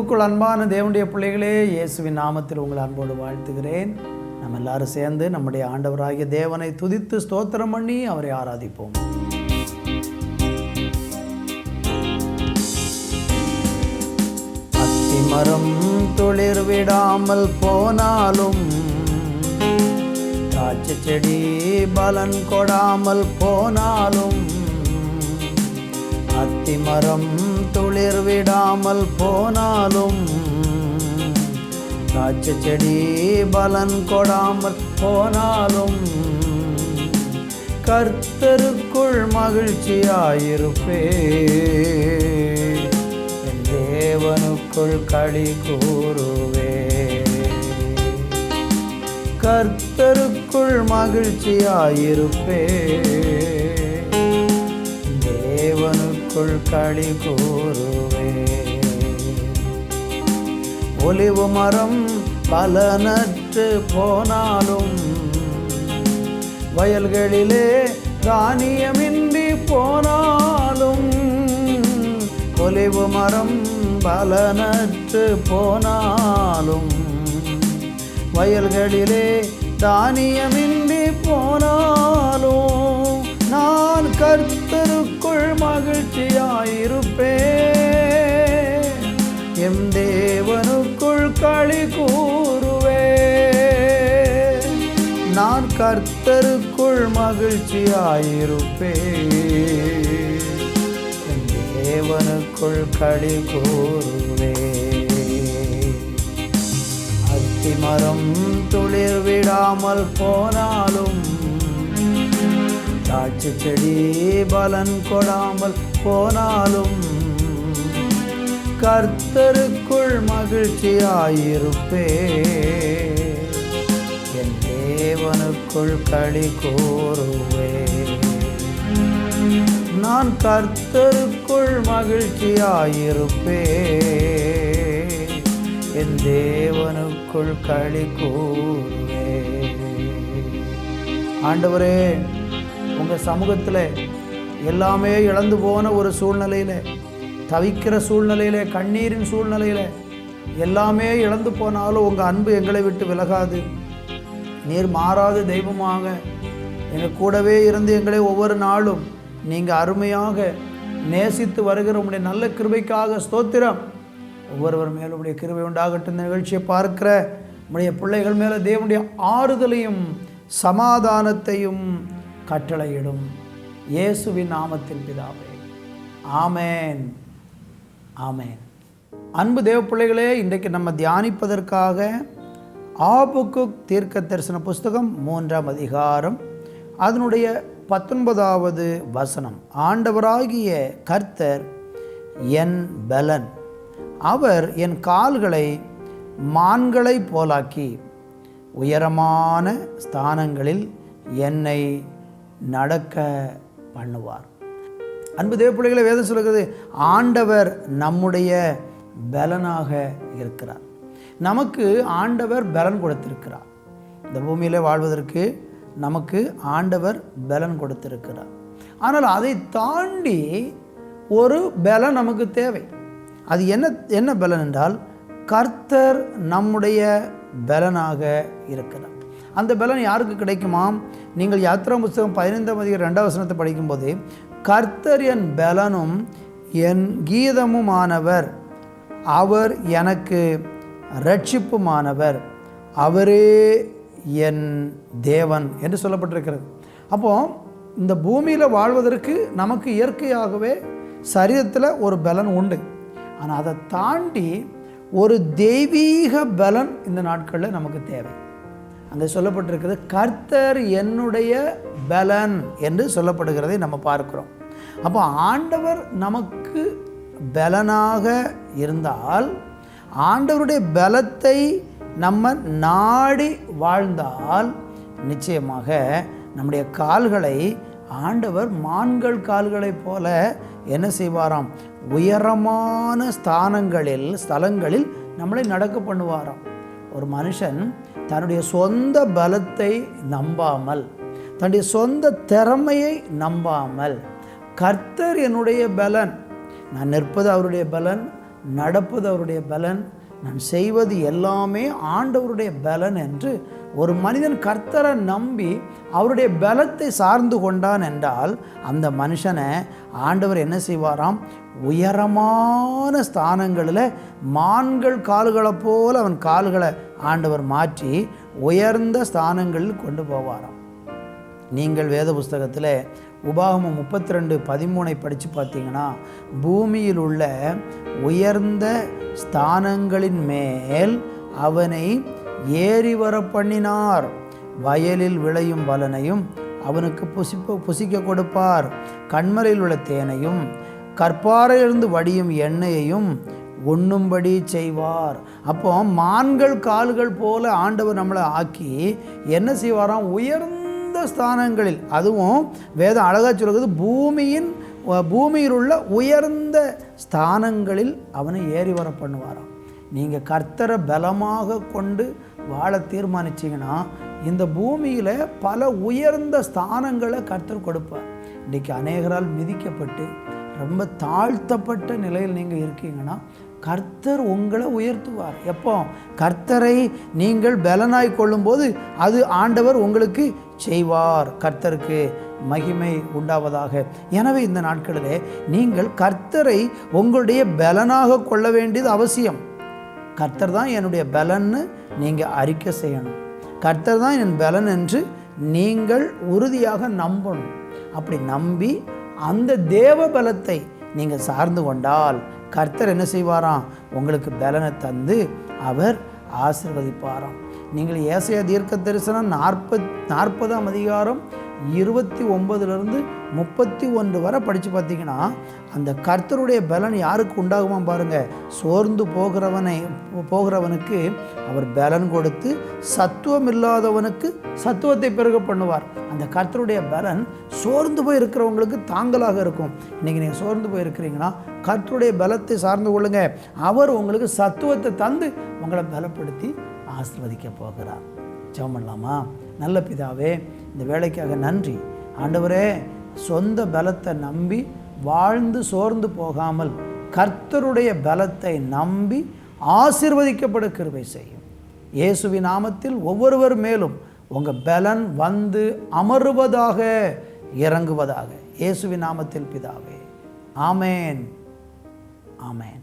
கிறிஸ்துவுக்குள் அன்பான தேவனுடைய பிள்ளைகளே, இயேசுவின் நாமத்தில் உங்கள் அன்போடு வாழ்த்துகிறேன். நம்ம எல்லாரும் சேர்ந்து நம்முடைய ஆண்டவராகிய தேவனை துதித்து ஸ்தோத்திரம் பண்ணி அவரை ஆராதிப்போம். அத்திமரம் துளிர் விடாமல் போனாலும், திராட்சை செடி பலன் கொடாமல் போனாலும், அத்திமரம் துளிர் விடாமல் போனாலும், திராட்சை செடி பலன் கொடாமல் போனாலும், கர்த்தருக்குள் மகிழ்ச்சியாயிருப்பே, என் தேவனுக்குள் களி கூறுவே. கர்த்தருக்குள் மகிழ்ச்சியாயிருப்பே, தேவனுக்குள் களி கூறுவே. ஒலிவு மரம் பலனற்று போனாலும், வயல்களிலே தானியமின்றி போனாலும், ஒலிவு மரம் பலனற்று போனாலும், வயல்களிலே தானியமின்றி போனாலும், நான் கர்த்தருக்குள் மகிழ்ச்சியாயிருப்பேன், எம் தேவனுக்குள் களி கூறுவே. நான் கர்த்தருக்குள் மகிழ்ச்சியாயிருப்பேன், எம் தேவனுக்குள் களி கூறுவே. அத்திமரம் துளிர் விடாமல் போனாலும், திராட்சை செடி பலன் கொடாமல் போனாலும், கர்த்தருக்குள் மகிழ்ச்சியாயிருப்பே, என் தேவனுக்குள் களி கூறுவே. நான் கர்த்தருக்குள் மகிழ்ச்சியாயிருப்பே, என் தேவனுக்குள் களி கூறுவே. ஆண்டவரே, உங்கள் சமூகத்தில் எல்லாமே இழந்து போன ஒரு சூழ்நிலையில், தவிக்கிற சூழ்நிலையில், கண்ணீரின் சூழ்நிலையில் எல்லாமே இழந்து போனாலும் உங்கள் அன்பு எங்களை விட்டு விலகாது. நீர் மாறாத தெய்வமாக எங்கள் கூடவே இருந்து எங்களை ஒவ்வொரு நாளும் நீங்கள் அருமையாக நேசித்து வருகிற உங்களுடைய நல்ல கிருபைக்காக ஸ்தோத்திரம். ஒவ்வொருவர் மேலும் உடைய கிருபை உண்டாகட்டும். இந்த நிகழ்ச்சியை பார்க்கிற உடைய பிள்ளைகள் மேலே தேவனுடைய ஆறுதலையும் சமாதானத்தையும் கட்டளையிடும். இயேசுவின் நாமத்தில் பிதாவே, ஆமேன், ஆமேன். அன்பு தேவ பிள்ளைகளே, இன்றைக்கு நம்ம தியானிப்பதற்காக ஆபக்குக் தீர்க்க தரிசன புஸ்தகம் 3ஆம் அதிகாரம் அதனுடைய 19வது வசனம். ஆண்டவராகிய கர்த்தர் என் பலன், அவர் என் கால்களை மான்களை போலாக்கி உயரமான ஸ்தானங்களில் என்னை நடக்க பண்ணுவார். அன்பு தேவ பிள்ளைகளை, வேதம் சொல்கிறது ஆண்டவர் நம்முடைய பலனாக இருக்கிறார். நமக்கு ஆண்டவர் பலன் கொடுத்திருக்கிறார். இந்த பூமியில் வாழ்வதற்கு நமக்கு ஆண்டவர் பலன் கொடுத்திருக்கிறார். ஆனால் அதை தாண்டி ஒரு பலன் நமக்கு தேவை. அது என்ன பலன் என்றால், கர்த்தர் நம்முடைய பலனாக இருக்கிறார். அந்த பலன் யாருக்கு கிடைக்குமாம்? நீங்கள் யாத்திரா புஸ்தகம் 15ஆம் அதிகாரம் 2ஆம் வசனத்தை படிக்கும்போது, கர்த்தர் என் பலனும் என் கீதமுமானவர், அவர் எனக்கு இரட்சிப்புமானவர், அவரே என் தேவன் என்று சொல்லப்பட்டிருக்கிறது. அப்போ இந்த பூமியில் வாழ்வதற்கு நமக்கு இயற்கையாகவே சரீரத்தில் ஒரு பலன் உண்டு. ஆனால் அதை தாண்டி ஒரு தெய்வீக பலன் இந்த நாட்களில் நமக்கு தேவை. அங்கே சொல்லப்பட்டிருக்கிறது கர்த்தர் என்னுடைய பலன் என்று சொல்லப்படுகிறதை நம்ம பார்க்கிறோம். அப்போ ஆண்டவர் நமக்கு பலனாக இருந்தால், ஆண்டவருடைய பலத்தை நம்ம நாடி வாழ்ந்தால், நிச்சயமாக நம்முடைய கால்களை ஆண்டவர் மான்கள் கால்களைப் போல என்ன செய்வாராம்? உயரமான ஸ்தலங்களில் நம்மளை நடக்க பண்ணுவாராம். ஒரு மனுஷன் தன்னுடைய சொந்த பலத்தை நம்பாமல், தன்னுடைய சொந்த திறமையை நம்பாமல், கர்த்தர் என்னுடைய பலன், நான் நிற்பது அவருடைய பலன், நடப்பது அவருடைய பலன், நான் செய்வது எல்லாமே ஆண்டவருடைய பலன் என்று ஒரு மனிதன் கர்த்தரை நம்பி அவருடைய பலத்தை சார்ந்து கொண்டான் என்றால் அந்த மனுஷனை ஆண்டவர் என்ன செய்வாராம்? உயரமான ஸ்தானங்களில் மான்கள் கால்களை போல் அவன் கால்களை ஆண்டவர் மாற்றி உயர்ந்த ஸ்தானங்களில் கொண்டு போவாராம். நீங்கள் வேத புஸ்தகத்தில் உபாகமம் 32:13 படித்து பார்த்தீங்கன்னா, பூமியில் உள்ள உயர்ந்த ஸ்தானங்களின் மேல் அவனை ஏறி வர பண்ணினார், வயலில் விளையும் பலனையும் அவனுக்கு புசிக்க கொடுப்பார், கண்மலையில் உள்ள தேனையும் கற்பாறையிலிருந்து வடியும் எண்ணெயையும் உண்ணும்படி செய்வார். அப்போ மான்கள் கால்கள் போல ஆண்டவர் நம்மளை ஆக்கி என்ன செய்வாராம்? உயர்ந்த ஸ்தானங்களில், அதுவும் வேதம் அழகாக சொல்லுறது, பூமியில் உள்ள உயர்ந்த ஸ்தானங்களில் அவனை ஏறி வர பண்ணுவாராம். நீங்கள் கர்த்தரை பலமாக கொண்டு வாழ தீர்மானிச்சிங்கன்னா இந்த பூமியில் பல உயர்ந்த ஸ்தானங்களை கர்த்தர் கொடுப்பார். இன்றைக்கி அநேகரால் மிதிக்கப்பட்டு ரொம்ப தாழ்த்தப்பட்ட நிலையில் நீங்கள் இருக்கீங்கன்னா கர்த்தர் உங்களை உயர்த்துவார். எப்போ? கர்த்தரை நீங்கள் பலனாய் கொள்ளும்போது அது ஆண்டவர் உங்களுக்கு செய்வார். கர்த்தருக்கு மகிமை உண்டாவதாக. எனவே இந்த நாட்களிலே நீங்கள் கர்த்தரை உங்களுடைய பலனாக கொள்ள வேண்டியது அவசியம். கர்த்தர் தான் என்னுடைய பலன்னு நீங்கள் அறிக்கை செய்யணும். கர்த்தர் தான் என் பலன் என்று நீங்கள் உறுதியாக நம்பணும். அப்படி நம்பி அந்த தேவ பலத்தை நீங்கள் சார்ந்து கொண்டால் கர்த்தர் என்ன செய்வாராம்? உங்களுக்கு பலனை தந்து அவர் ஆசீர்வதிப்பாராம். நீங்கள் ஏசாயா தீர்க்க தரிசனம் 40ஆம் அதிகாரம் 29 31 வரை படித்து பார்த்தீங்கன்னா அந்த கர்த்தருடைய பலன் யாருக்கு உண்டாகுமா பாருங்கள். சோர்ந்து போகிறவனுக்கு அவர் பலன் கொடுத்து சத்துவம் இல்லாதவனுக்கு சத்துவத்தை பெருக பண்ணுவார். அந்த கர்த்தருடைய பலன் சோர்ந்து போய் இருக்கிறவங்களுக்கு தாங்கலாக இருக்கும். இன்றைக்கி நீங்கள் சோர்ந்து போய் இருக்கிறீங்கன்னா கர்த்தருடைய பலத்தை சார்ந்து கொள்ளுங்க. அவர் உங்களுக்கு சத்துவத்தை தந்து உங்களை பலப்படுத்தி ஆசீர்வதிக்க போகிறார். ஜெபம் பண்ணலாமா? நல்ல பிதாவே, இந்த வேலைக்காக நன்றி ஆண்டவரே. சொந்த பலத்தை நம்பி வாழ்ந்து சோர்ந்து போகாமல் கர்த்தருடைய பலத்தை நம்பி ஆசீர்வதிக்கப்பட கிருபை செய்யும். இயேசுவின் நாமத்தில் ஒவ்வொருவர் மேலும் உங்கள் பலன் வந்து அமருவதாக, இறங்குவதாக. இயேசுவின் நாமத்தில் பிதாவே, ஆமேன், ஆமேன்.